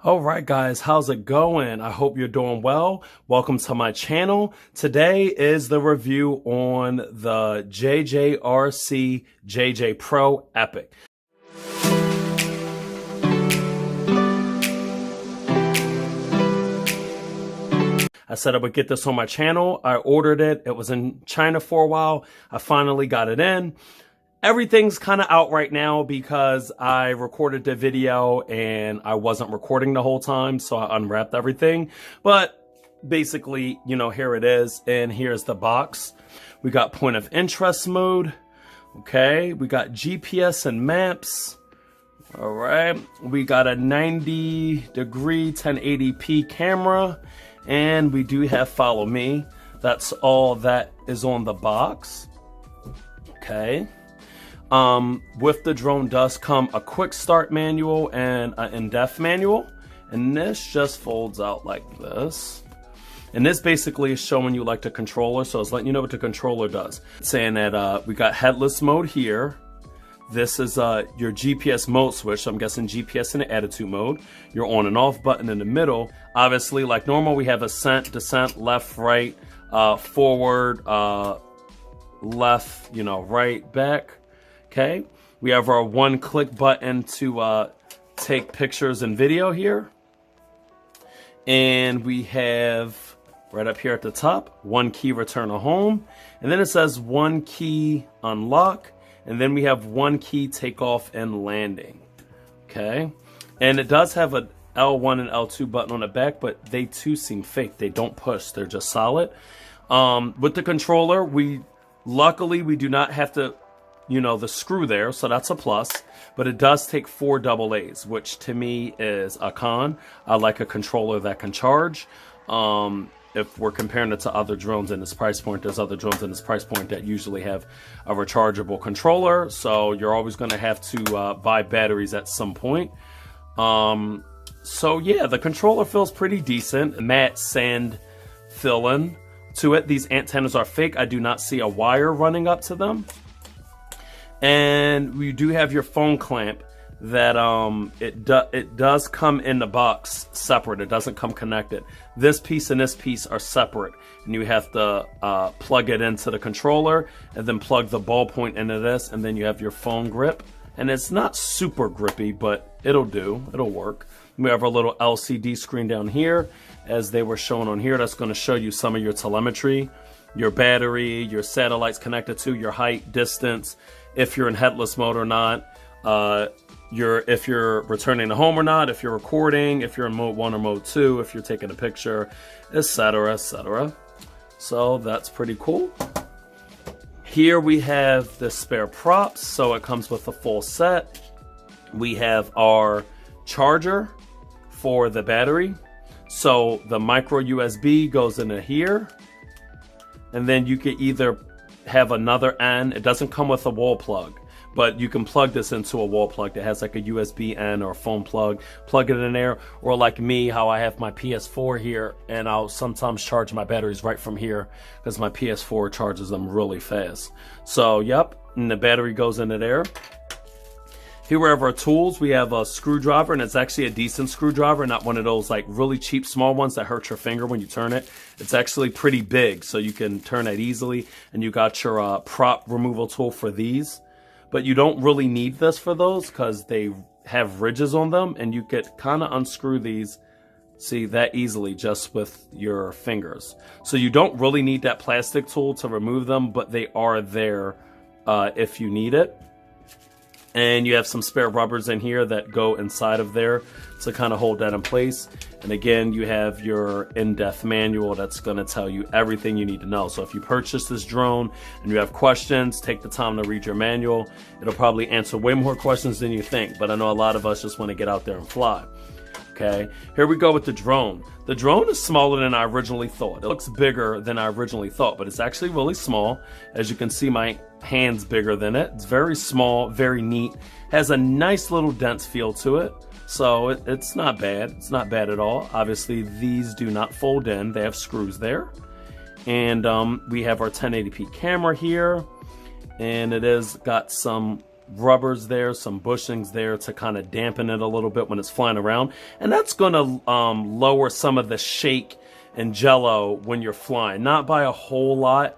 All right, guys, how's it going? I hope you're doing well. Welcome to my channel. Today is the review on the JJRC JJPRO EPIK. I said I would get this on my channel. I ordered it. It was in China for a while. I finally got it in. Everything's kind of out right now because I recorded the video and I wasn't recording the whole time, so I unwrapped everything. But basically, you know, here it is, and here's the box. We got point of interest mode. Okay, we got GPS and maps. All right, we got a 90-degree 1080p camera, and we do have follow me. That's all that is on the box. Okay. With the drone does come a quick start manual and an in-depth manual, and this just folds out like this. And this basically is showing you like the controller, so it's letting you know what the controller does. It's saying that we got headless mode here. This is your GPS mode switch, so I'm guessing GPS in the attitude mode. Your on and off button in the middle. Obviously, like normal, we have ascent, descent, left, right, forward, left, right, back. Okay, we have our one-click button to take pictures and video here. And we have, right up here at the top, one key return to home. And then it says one key unlock. And then we have one key takeoff and landing. Okay, and it does have a L1 and L2 button on the back, but they too seem fake. They don't push, they're just solid. With the controller, luckily we do not have to, the screw there, so that's a plus, but it does take 4 AA's, which to me is a con. I like a controller that can charge. If we're comparing it to other drones in this price point, there's other drones in this price point that usually have a rechargeable controller, so you're always going to have to buy batteries at some point. So yeah, the controller feels pretty decent. Matte sand fill-in to it. These antennas are fake. I do not see a wire running up to them. And we do have your phone clamp that it does come in the box separate. It doesn't come connected. This piece and this piece are separate, and you have to plug it into the controller and then plug the ballpoint into this, and then you have your phone grip. And it's not super grippy, but it'll do. It'll work. We have our little LCD screen down here, as they were shown on here. That's going to show you some of your telemetry, your battery, your satellites connected to, your height, distance, if you're in headless mode or not, if you're returning to home or not, if you're recording, if you're in mode 1 or mode 2, if you're taking a picture, etc., etc. So that's pretty cool. Here we have the spare props, so it comes with a full set. We have our charger for the battery. So the micro USB goes into here, and then you could either have another end. It doesn't come with a wall plug, but you can plug this into a wall plug that has like a USB end or a phone plug, plug it in there. Or like me, how I have my PS4 here, and I'll sometimes charge my batteries right from here because my PS4 charges them really fast. So yep, and the battery goes into there. Here we have our tools. We have a screwdriver, and it's actually a decent screwdriver, not one of those like really cheap small ones that hurt your finger when you turn it. It's actually pretty big, so you can turn it easily. And you got your prop removal tool for these. But you don't really need this for those because they have ridges on them, and you could kind of unscrew these, see, that easily just with your fingers. So you don't really need that plastic tool to remove them, but they are there if you need it. And you have some spare rubbers in here that go inside of there to kind of hold that in place. And again, you have your in-depth manual that's going to tell you everything you need to know. So if you purchase this drone and you have questions, take the time to read your manual. It'll probably answer way more questions than you think, but I know a lot of us just want to get out there and fly. Okay, here we go with the drone. The drone is smaller than I originally thought. It looks bigger than I originally thought, but it's actually really small. As you can see, my hand's bigger than it. It's very small, very neat. Has a nice little dense feel to it. So it's not bad. It's not bad at all. Obviously, these do not fold in. They have screws there. And we have our 1080p camera here. And it has got some rubbers there, some bushings there to kind of dampen it a little bit when it's flying around. And that's going to lower some of the shake and jello when you're flying. Not by a whole lot,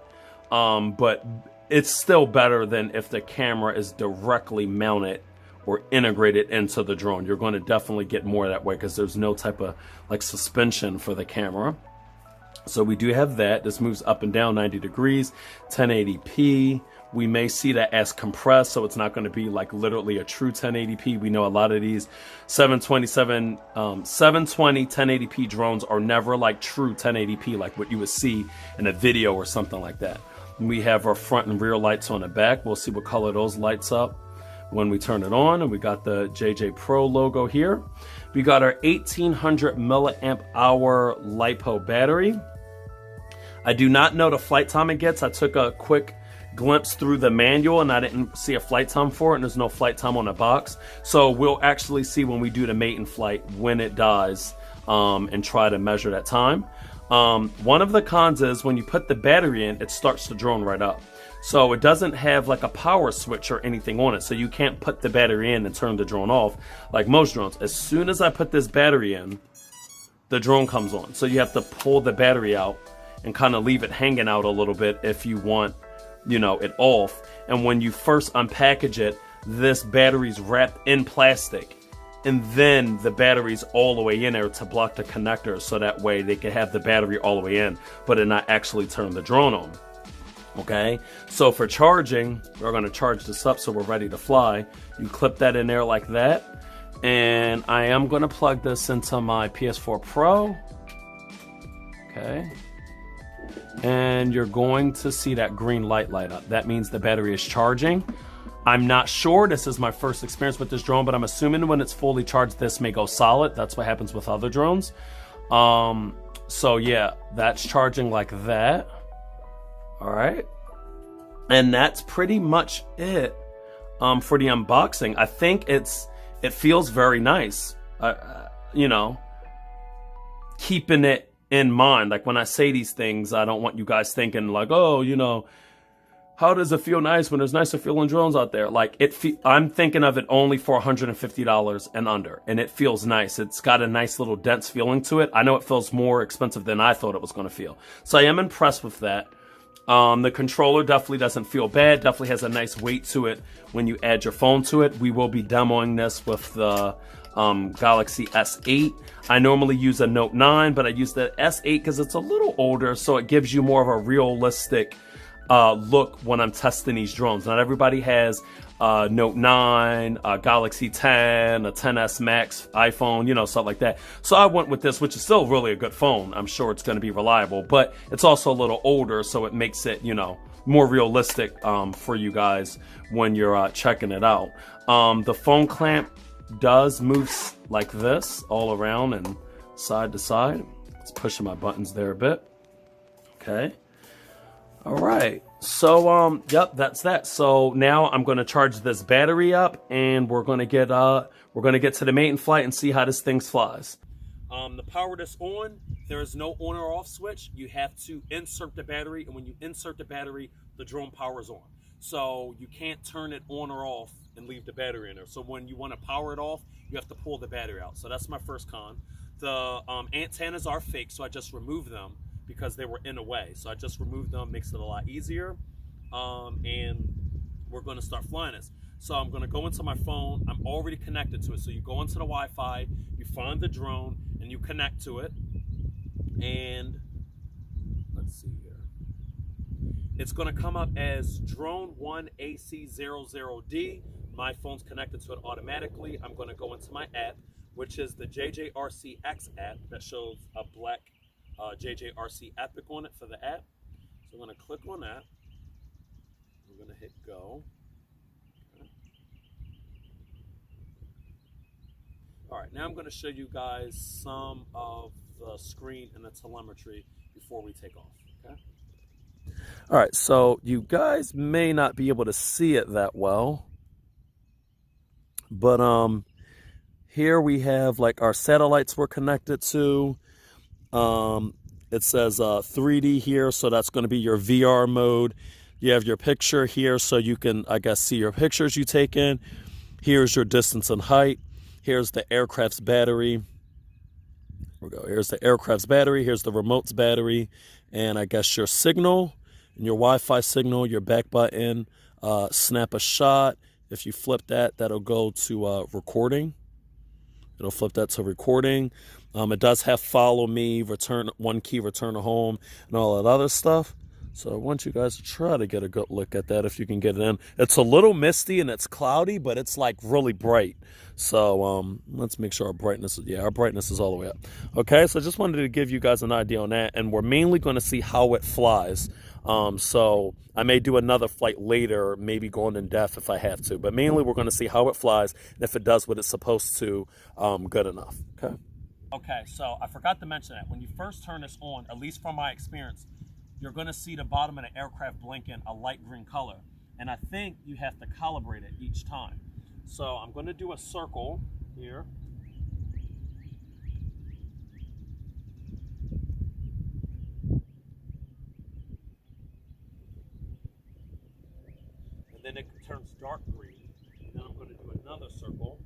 but it's still better than if the camera is directly mounted or integrated into the drone. You're going to definitely get more that way because there's no type of like suspension for the camera. So we do have that. This moves up and down 90 degrees, 1080p. We may see that as compressed, so it's not going to be like literally a true 1080p. We know a lot of these 720 1080p drones are never like true 1080p, like what you would see in a video or something like that. We have our front and rear lights on the back. We'll see what color those lights up when we turn it on. And we got the JJPRO logo here. We got our 1800 milliamp hour LiPo battery. I do not know the flight time it gets. I took a quick glimpse through the manual and I didn't see a flight time for it, and there's no flight time on the box. So we'll actually see when we do the maiden flight when it dies, and try to measure that time. One of the cons is when you put the battery in, it starts the drone right up. So it doesn't have like a power switch or anything on it. So you can't put the battery in and turn the drone off like most drones. As soon as I put this battery in, the drone comes on. So you have to pull the battery out and kind of leave it hanging out a little bit if you want, you know, it off. And when you first unpackage it, this battery's wrapped in plastic. And then the battery's all the way in there to block the connectors, so that way they can have the battery all the way in, but it not actually turn the drone on. Okay, so for charging, we're going to charge this up so we're ready to fly. You clip that in there like that. And I am going to plug this into my PS4 Pro. Okay. And you're going to see that green light light up. That means the battery is charging. I'm not sure. This is my first experience with this drone, but I'm assuming when it's fully charged, this may go solid. That's what happens with other drones. So yeah, that's charging like that. All right. And that's pretty much it for the unboxing. I think it feels very nice. You know, keeping it in mind. Like when I say these things, I don't want you guys thinking like, oh, you know, how does it feel nice when there's nicer feeling drones out there? Like I'm thinking of it only for $150 and under, and it feels nice. It's got a nice little dense feeling to it. I know it feels more expensive than I thought it was going to feel. So I am impressed with that. The controller definitely doesn't feel bad. Definitely has a nice weight to it when you add your phone to it. We will be demoing this with the Galaxy S8. I normally use a Note 9, but I use the S8 because it's a little older, so it gives you more of a realistic look when I'm testing these drones. Not everybody has Note 9, Galaxy 10, a 10s Max iPhone, you know, stuff like that. So I went with this, which is still really a good phone. I'm sure it's going to be reliable, but it's also a little older, so it makes it, you know, more realistic for you guys when you're checking it out. The phone clamp does move like this all around and side to side. It's pushing my buttons there a bit. Okay. All right. So, yep, that's that. So now I'm going to charge this battery up, and we're going to get to the maiden flight and see how this thing flies. The power this on, there is no on or off switch. You have to insert the battery, and when you insert the battery, the drone powers on. So you can't turn it on or off and leave the battery in there. So when you want to power it off, you have to pull the battery out. So that's my first con. The antennas are fake, so I just removed them because they were in the way. So I just removed them, makes it a lot easier. And we're going to start flying this. So I'm going to go into my phone. I'm already connected to it. So you go into the Wi-Fi, you find the drone, and you connect to it. And let's see here. It's going to come up as Drone 1 AC00D. My phone's connected to it automatically. I'm going to go into my app, which is the JJRC X app that shows a black JJRC EPIK on it for the app. So I'm going to click on that. I'm going to hit go. Okay. All right, now I'm going to show you guys some of the screen and the telemetry before we take off. Okay. All right, so you guys may not be able to see it that well, but here we have like our satellites we're connected to. It says 3D here, so that's going to be your VR mode. You have your picture here, so you can, I guess, see your pictures you take in. Here's your distance and height. Here's the aircraft's battery. Here we go. Here's the aircraft's battery. Here's the remote's battery. And I guess your signal and your Wi-Fi signal, your back button, snap a shot. If you flip that, that'll go to recording. It'll flip that to recording. It does have follow me, return one key, return to home, and all that other stuff. So I want you guys to try to get a good look at that if you can get it in. It's a little misty and it's cloudy, but it's like really bright. So let's make sure our brightness is all the way up. Okay, so I just wanted to give you guys an idea on that. And we're mainly going to see how it flies. So I may do another flight later, maybe going in depth if I have to. But mainly we're going to see how it flies and if it does what it's supposed to, good enough. Okay. Okay, so I forgot to mention that when you first turn this on, at least from my experience, you're going to see the bottom of the aircraft blinking a light green color. And I think you have to calibrate it each time. So I'm going to do a circle here. And then it turns dark green. And then I'm going to do another circle.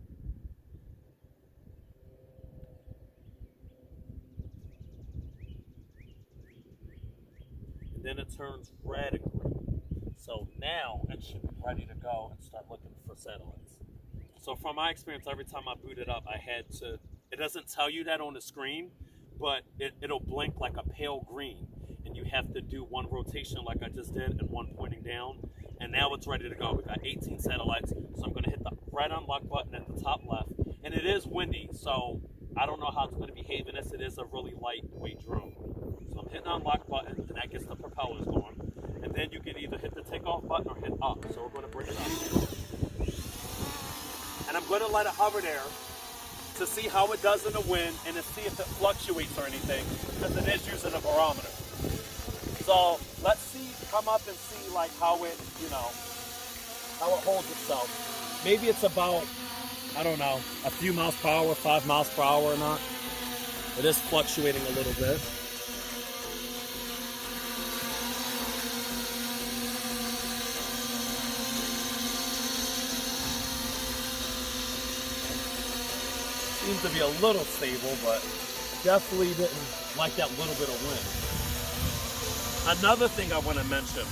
Then it turns red and green. So now it should be ready to go and start looking for satellites. So from my experience, every time I boot it up, I had to, it doesn't tell you that on the screen, but it'll blink like a pale green. And you have to do one rotation like I just did and one pointing down. And now it's ready to go. We got 18 satellites. So I'm going to hit the red unlock button at the top left. And it is windy, so I don't know how it's going to behave in this. It is a really lightweight drone. So I'm hitting the unlock button, and that gets the propellers going. And then you can either hit the takeoff button or hit up. So we're going to bring it up. And I'm going to let it hover there to see how it does in the wind and to see if it fluctuates or anything, because it is using a barometer. So let's see, come up and see like how it, how it holds itself. Maybe it's about, I don't know, a few miles per hour, 5 miles per hour or not. It is fluctuating a little bit. Seems to be a little stable, but definitely didn't like that little bit of wind. Another thing I want to mention,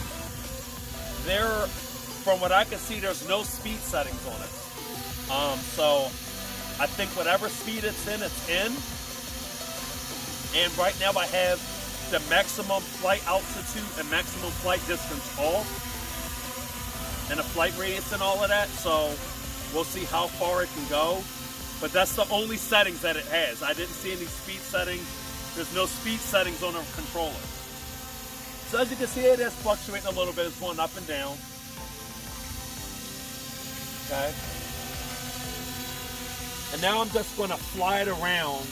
from what I can see, there's no speed settings on it. So I think whatever speed it's in. And right now I have the maximum flight altitude and maximum flight distance off, and the flight radius and all of that. So we'll see how far it can go. But that's the only settings that it has. I didn't see any speed settings. There's no speed settings on the controller. So as you can see, it is fluctuating a little bit. It's going up and down. Okay. And now I'm just going to fly it around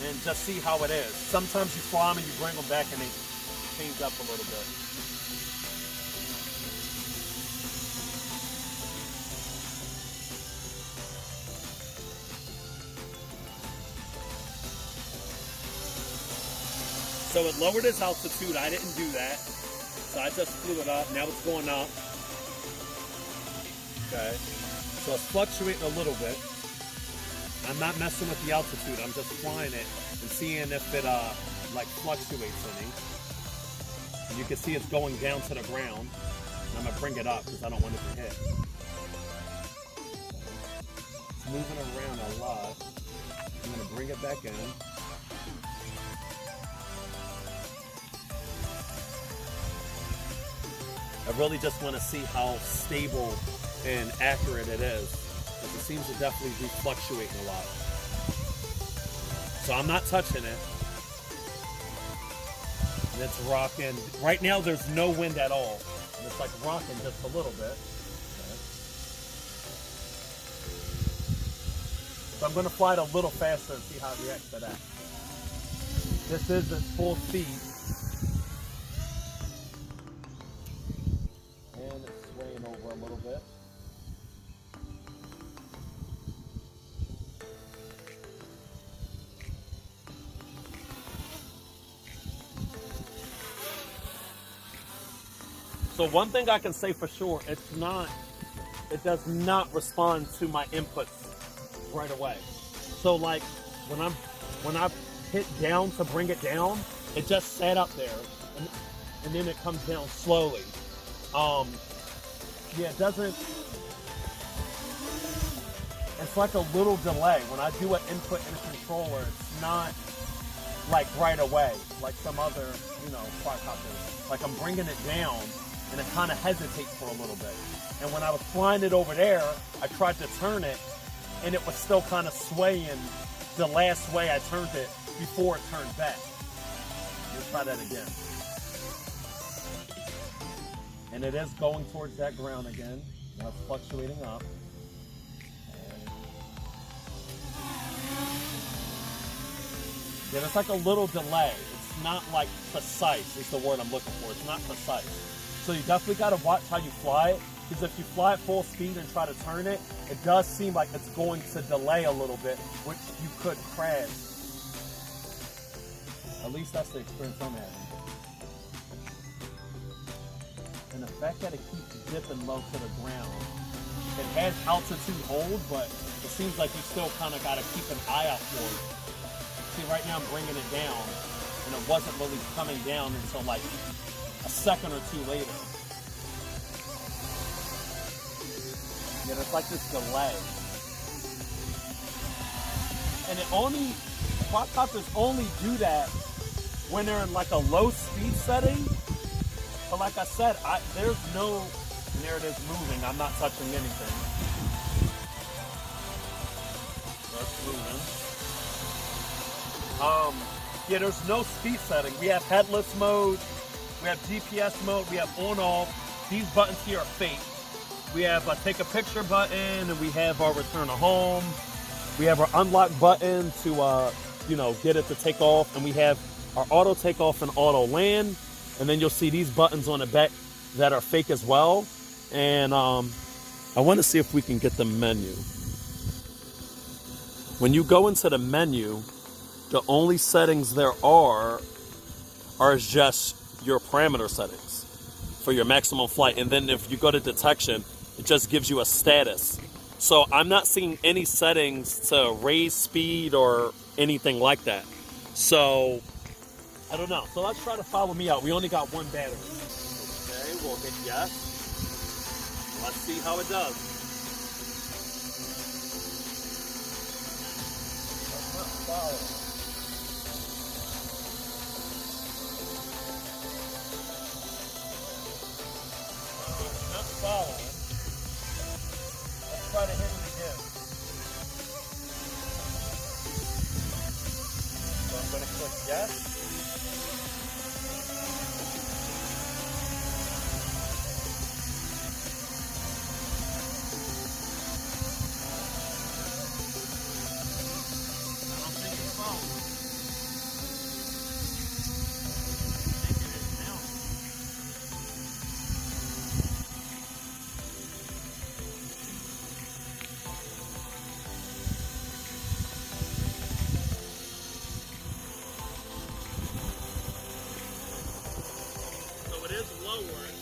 and just see how it is. Sometimes you fly them and you bring them back and they change up a little bit. So it lowered its altitude. I didn't do that. So I just flew it up. Now it's going up. Okay. So it's fluctuating a little bit. I'm not messing with the altitude. I'm just flying it and seeing if it like fluctuates any. And you can see it's going down to the ground. And I'm gonna bring it up because I don't want it to hit. It's moving around a lot. I'm gonna bring it back in. I really just want to see how stable and accurate it is, because it seems to definitely be fluctuating a lot. So I'm not touching it. And it's rocking. Right now there's no wind at all. And it's like rocking just a little bit. Okay. So I'm going to fly it a little faster and see how it reacts to that. This is its full speed. And it's swaying over a little bit. So So one thing I can say for sure, it does not respond to my inputs right away. So like when I hit down to bring it down, it just sat up there, and then it comes down slowly. Yeah, it doesn't. It's like a little delay. When I do an input in a controller, it's not like right away, like some other, quadcopters. Like I'm bringing it down, and it kind of hesitates for a little bit. And when I was flying it over there, I tried to turn it, and it was still kind of swaying the last way I turned it before it turned back. Let's try that again. And it is going towards that ground again. Now it's fluctuating up. Yeah, there's like a little delay. It's not like precise is the word I'm looking for. It's not precise. So you definitely got to watch how you fly it, because if you fly at full speed and try to turn it, it does seem like it's going to delay a little bit, which you could crash. At least that's the experience I'm having. And the fact that it keeps dipping low to the ground, it has altitude hold, but it seems like you still kind of got to keep an eye out for it. See, right now I'm bringing it down, and it wasn't really coming down until like a second or two later. Yeah, there's like this delay. And quadcopters only do that when they're in like a low speed setting. But like I said, there's no, and there it is moving. I'm not touching anything. That's moving. Yeah, there's no speed setting. We have headless mode, we have GPS mode, we have on-off. These buttons here are fake. We have a take a picture button, and we have our return to home. We have our unlock button to, get it to take off, and we have our auto takeoff and auto land. And then you'll see these buttons on the back that are fake as well. And I want to see if we can get the menu. When you go into the menu, the only settings there are just your parameter settings for your maximum flight. And then if you go to detection, it just gives you a status. So I'm not seeing any settings to raise speed or anything like that. So I don't know. So let's try to follow me out. We only got one battery. Okay, we'll hit yes. Let's see how it does. That's not following. Not following. Let's try to hit it again. So I'm going to click yes.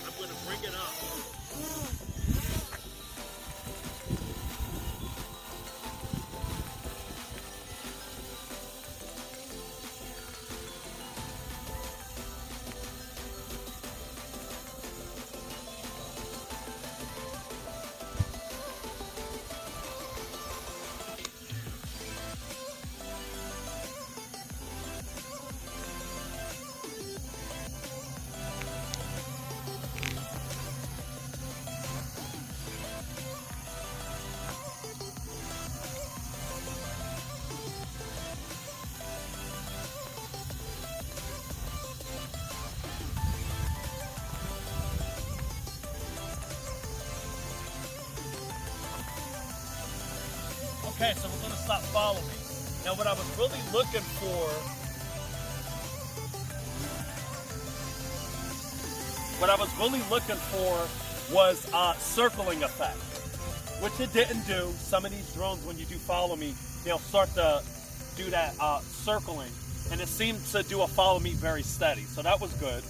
I'm going to bring it up. Okay, so we're going to stop following. Now what I was really looking for, was a circling effect, which it didn't do. Some of these drones, when you do follow me, they'll start to do that circling, and it seemed to do a follow me very steady, so that was good.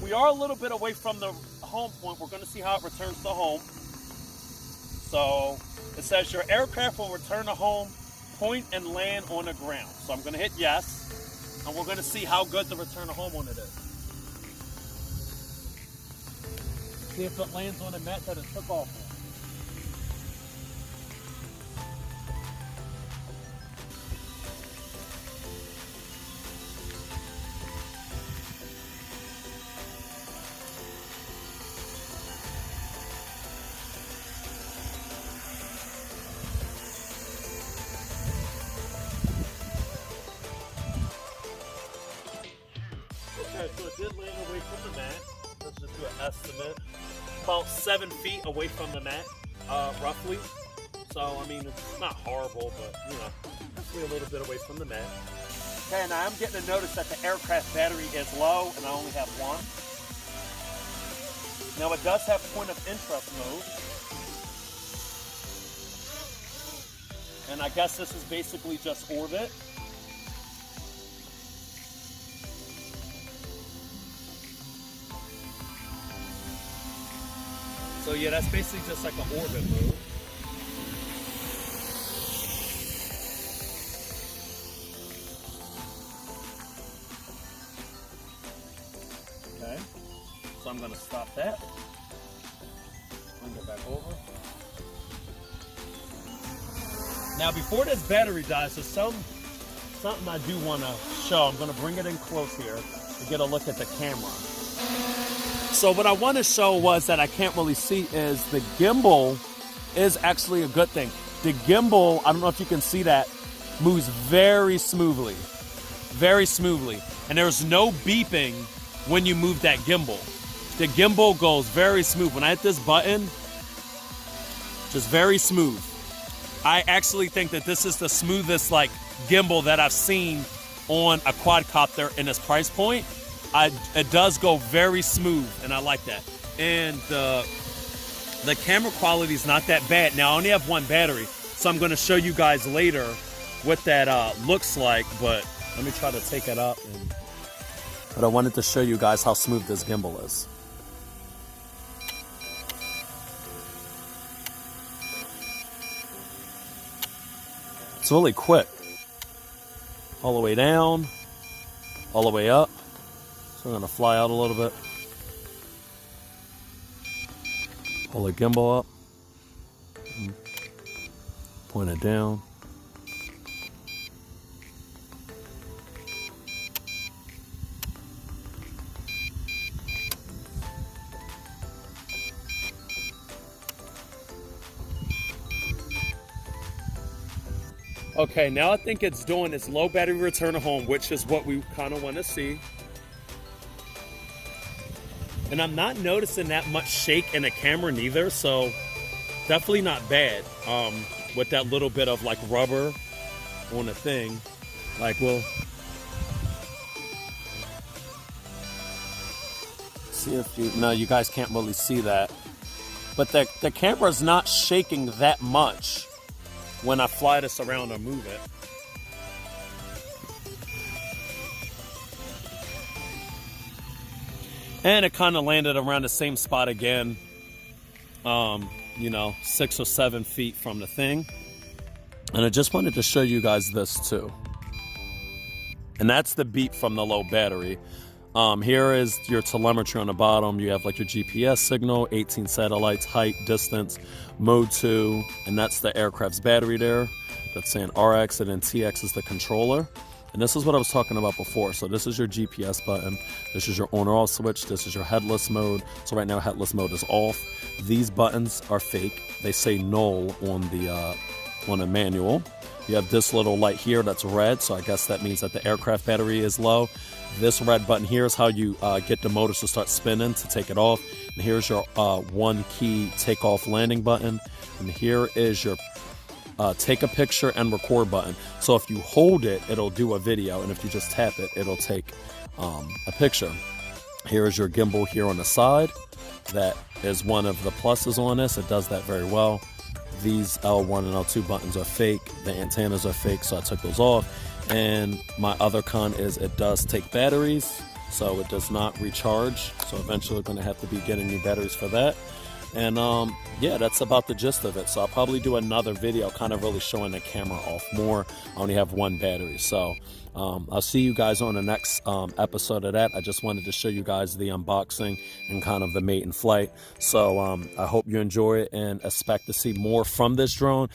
We are a little bit away from the home point. We're going to see how it returns to home. So it says your aircraft will return to home, point and land on the ground. So I'm going to hit yes, and we're going to see how good the return to home on it is. See if it lands on the mat that it took off on. Okay, so it did land away from the mat. Let's just do an estimate. About 7 feet away from the mat, roughly. So, I mean, it's not horrible, but, you know, definitely a little bit away from the mat. Okay, now I'm getting a notice that the aircraft battery is low, and I only have one. Now, it does have point of interest mode. And I guess this is basically just orbit. So yeah, that's basically just like an orbit mode. Okay, so I'm gonna stop that. Bring it back over. Now before this battery dies, there's something I do want to show. I'm gonna bring it in close here to get a look at the camera. So what I want to show was that I can't really see is the gimbal is actually a good thing. The gimbal, I don't know if you can see that, moves very smoothly. Very smoothly. And there's no beeping when you move that gimbal. The gimbal goes very smooth. When I hit this button, just very smooth. I actually think that this is the smoothest like gimbal that I've seen on a quadcopter in this price point. It does go very smooth, and I like that. And the camera quality is not that bad. Now, I only have one battery, so I'm going to show you guys later what that looks like, but let me try to take it up. But I wanted to show you guys how smooth this gimbal is. It's really quick. All the way down, all the way up. So I'm going to fly out a little bit. Pull the gimbal up. Point it down. Okay, now I think it's doing its low battery return to home, which is what we kind of want to see. And I'm not noticing that much shake in the camera neither, so definitely not bad. With that little bit of like rubber on the thing, like we'll see if you. No, you guys can't really see that, but the camera's not shaking that much when I fly this around or move it. And it kind of landed around the same spot again, you know, 6 or 7 feet from the thing. And I just wanted to show you guys this too. And that's the beep from the low battery. Here is your telemetry on the bottom. You have like your GPS signal, 18 satellites, height, distance, mode 2, and that's the aircraft's battery there. That's saying RX, and then TX is the controller. And this is what I was talking about before. So this is your GPS button. This is your on or off switch. This is your headless mode. So right now headless mode is off. These buttons are fake. They say null on the manual. You have this little light here that's red. So I guess that means that the aircraft battery is low. This red button here is how you get the motors to start spinning to take it off. And here's your one key takeoff landing button. And here is your take a picture and record button. So if you hold it, it'll do a video, and if you just tap it, it'll take a picture. Here is your gimbal here on the side. That is one of the pluses on this. It does that very well. These L1 and L2 buttons are fake. The antennas are fake, so I took those off. And my other con is it does take batteries. so it does not recharge. So eventually we're going to have to be getting new batteries for that. And yeah, that's about the gist of it. So I'll probably do another video kind of really showing the camera off more. I only have one battery. So I'll see you guys on the next episode of that. I just wanted to show you guys the unboxing and kind of the mate in flight. So I hope you enjoy it and expect to see more from this drone.